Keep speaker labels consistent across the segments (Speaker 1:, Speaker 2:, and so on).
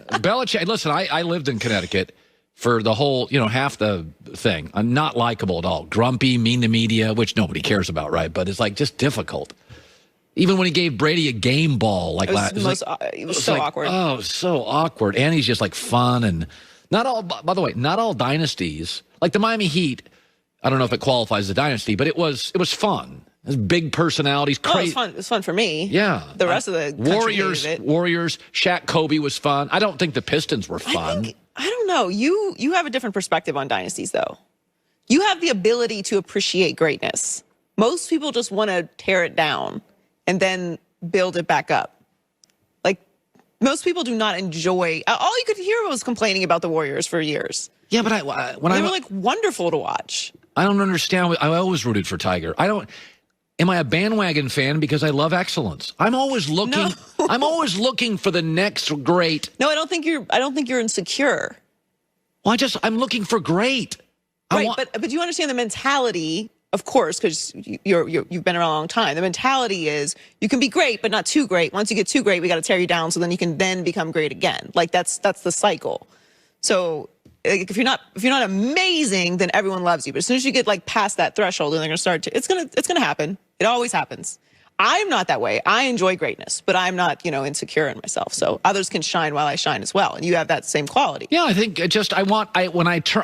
Speaker 1: Belichick, listen, I lived in Connecticut for the whole, half the thing. I'm not likable at all. Grumpy, mean to media, which nobody cares about, right? But it's like just difficult. Even when he gave Brady a game ball, like
Speaker 2: it was so awkward.
Speaker 1: Oh, so awkward. And he's just like fun and not all. By the way, not all dynasties like the Miami Heat. I don't know if it qualifies as a dynasty, but it was fun. It was big personalities, crazy.
Speaker 2: It was fun for me.
Speaker 1: Yeah,
Speaker 2: the rest of the
Speaker 1: Warriors, Shaq, Kobe was fun. I don't think the Pistons were fun.
Speaker 2: I don't know. You have a different perspective on dynasties, though. You have the ability to appreciate greatness. Most people just want to tear it down and then build it back up. Like, most people do not enjoy. All you could hear was complaining about the Warriors for years.
Speaker 1: Yeah, but
Speaker 2: they were like wonderful to watch.
Speaker 1: I don't understand. I always rooted for Tiger. Am I a bandwagon fan because I love excellence? I'm always looking. No. I'm always looking for the next great.
Speaker 2: No, I don't think you're insecure.
Speaker 1: Well, I'm looking for great.
Speaker 2: Right, but you understand the mentality, of course, because you've been around a long time. The mentality is you can be great, but not too great. Once you get too great, we got to tear you down, so then you can then become great again. Like that's the cycle. So if you're not amazing, then everyone loves you. But as soon as you get like past that threshold, and they're gonna start to, it's gonna happen. It always happens. I'm not that way. I enjoy greatness, but I'm not, insecure in myself. So others can shine while I shine as well, and you have that same quality.
Speaker 1: Yeah, I think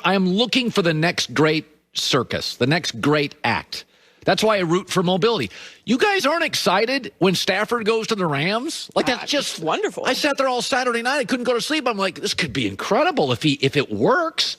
Speaker 1: I'm looking for the next great circus, the next great act. That's why I root for mobility. You guys aren't excited when Stafford goes to the Rams? Like, that's just
Speaker 2: wonderful.
Speaker 1: I sat there all Saturday night. I couldn't go to sleep. I'm like, this could be incredible if it works.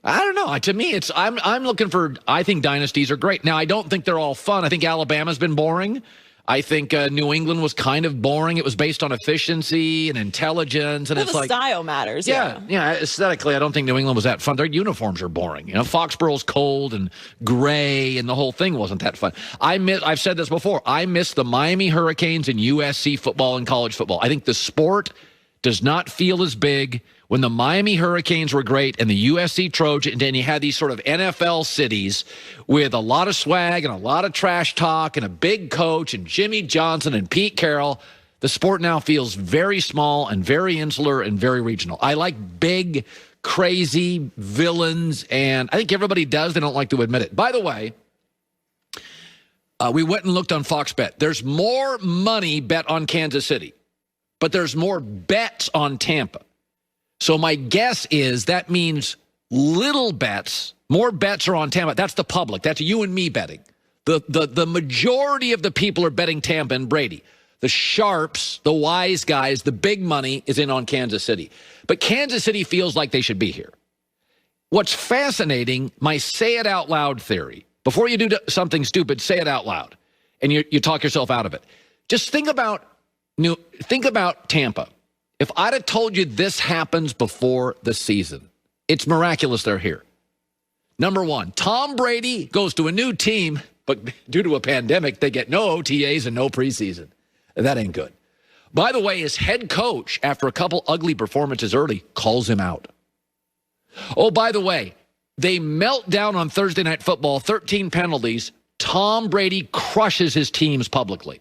Speaker 1: I don't know. To me, I'm looking for. I think dynasties are great. Now, I don't think they're all fun. I think Alabama's been boring. I think New England was kind of boring. It was based on efficiency and intelligence, and
Speaker 2: it's like style matters.
Speaker 1: Yeah. Aesthetically, I don't think New England was that fun. Their uniforms are boring. Foxborough's cold and gray, and the whole thing wasn't that fun. I've said this before. I miss the Miami Hurricanes and USC football and college football. I think the sport does not feel as big when the Miami Hurricanes were great and the USC Trojans, and then you had these sort of NFL cities with a lot of swag and a lot of trash talk and a big coach and Jimmy Johnson and Pete Carroll. The sport now feels very small and very insular and very regional. I like big, crazy villains, and I think everybody does. They don't like to admit it. By the way, we went and looked on Fox Bet. There's more money bet on Kansas City, but there's more bets on Tampa. So my guess is that means little bets, more bets are on Tampa. That's the public. That's you and me betting. The majority of the people are betting Tampa and Brady. The sharps, the wise guys, the big money is in on Kansas City. But Kansas City feels like they should be here. What's fascinating, my say it out loud theory. Before you do something stupid, say it out loud. And you talk yourself out of it. Just think about Tampa. If I'd have told you this happens before the season, it's miraculous they're here. Number one, Tom Brady goes to a new team, but due to a pandemic, they get no OTAs and no preseason. That ain't good. By the way, his head coach, after a couple ugly performances early, calls him out. Oh, by the way, they melt down on Thursday Night Football, 13 penalties. Tom Brady crushes his teams publicly.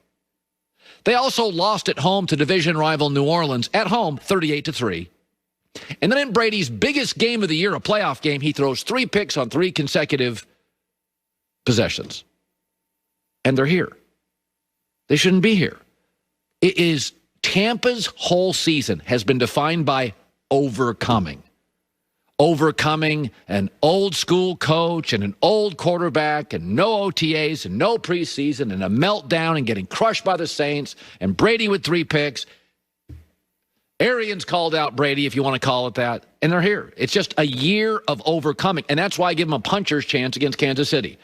Speaker 1: They also lost at home to division rival New Orleans at home, 38-3. And then in Brady's biggest game of the year, a playoff game, he throws 3 picks on 3 consecutive possessions. And they're here. They shouldn't be here. It is Tampa's whole season has been defined by overcoming. Overcoming an old school coach and an old quarterback and no OTAs and no preseason and a meltdown and getting crushed by the Saints and Brady with 3 picks. Arians called out Brady, if you want to call it that, and they're here. It's just a year of overcoming, and that's why I give them a puncher's chance against Kansas City.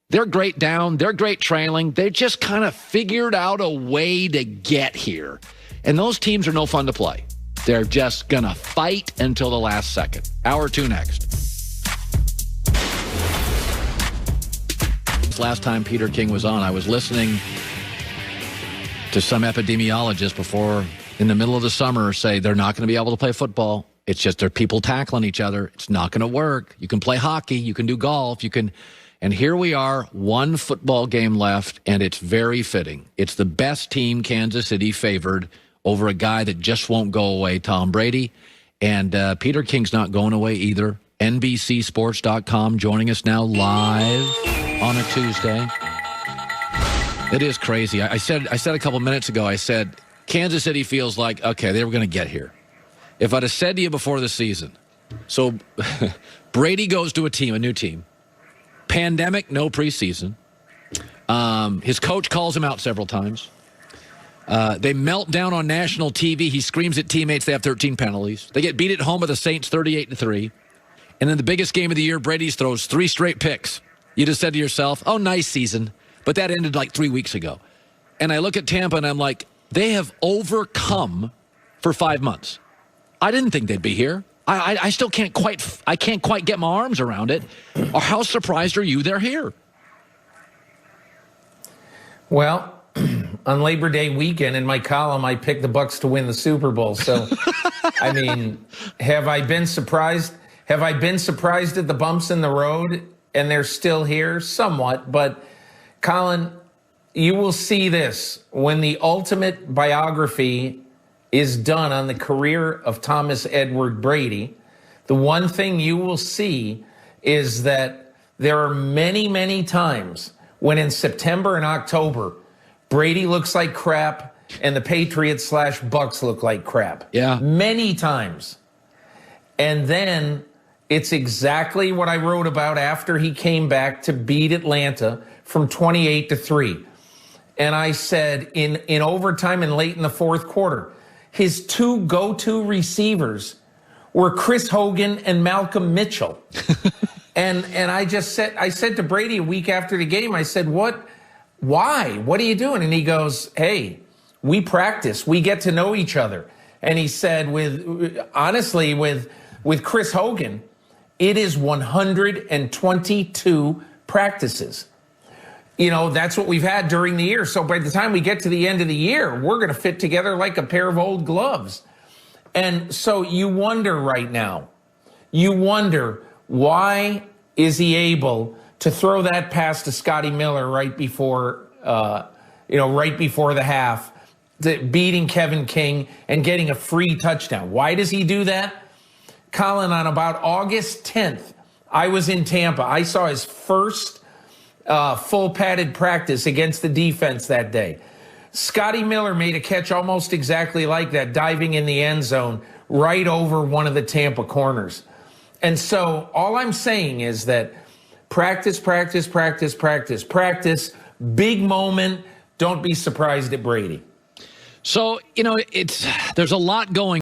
Speaker 1: They're great down. They're great trailing. They just kind of figured out a way to get here, and those teams are no fun to play. They're just going to fight until the last second. Hour 2 next. Last time Peter King was on, I was listening to some epidemiologist before, in the middle of the summer, say they're not going to be able to play football. It's just they're people tackling each other. It's not going to work. You can play hockey. You can do golf. You can... And here we are, 1 football game left, and it's very fitting. It's the best team, Kansas City, favored over a guy that just won't go away, Tom Brady. And Peter King's not going away either. NBCSports.com joining us now live on a Tuesday. It is crazy. I said a couple minutes ago, I said, Kansas City feels like, okay, they were going to get here. If I'd have said to you before the season, so Brady goes to a new team, pandemic, no preseason. His coach calls him out several times. They melt down on national TV. He screams at teammates. They have 13 penalties. They get beat at home by the Saints 38-3. And in the biggest game of the year, Brady throws 3 straight picks. You just said to yourself, oh, nice season. But that ended like 3 weeks ago. And I look at Tampa and I'm like, they have overcome for 5 months. I didn't think they'd be here. I still can't quite get my arms around it. Or how surprised are you they're here?
Speaker 3: Well, on Labor Day weekend in my column, I picked the Bucs to win the Super Bowl. So, I mean, have I been surprised? Have I been surprised at the bumps in the road and they're still here? Somewhat. But, Colin, you will see this when the ultimate biography is done on the career of Thomas Edward Brady. The one thing you will see is that there are many, many times when in September and October, Brady looks like crap and the Patriots / Bucs look like crap.
Speaker 1: Yeah.
Speaker 3: Many times. And then it's exactly what I wrote about after he came back to beat Atlanta from 28-3. And I said in overtime and late in the fourth quarter, his 2 go-to receivers were Chris Hogan and Malcolm Mitchell. and I said to Brady a week after the game, I said, why? What are you doing? And he goes, hey, we practice. We get to know each other. And he said, honestly, with Chris Hogan, it is 122 practices. You know, that's what we've had during the year. So by the time we get to the end of the year, we're going to fit together like a pair of old gloves. And so you wonder right now, why is he able to throw that pass to Scotty Miller right before the half, beating Kevin King and getting a free touchdown? Why does he do that? Colin, on about August 10th, I was in Tampa. I saw his first full padded practice against the defense that day. Scotty Miller made a catch almost exactly like that, diving in the end zone right over one of the Tampa corners. And so all I'm saying is that practice, big moment. Don't be surprised at Brady.
Speaker 1: So, there's a lot going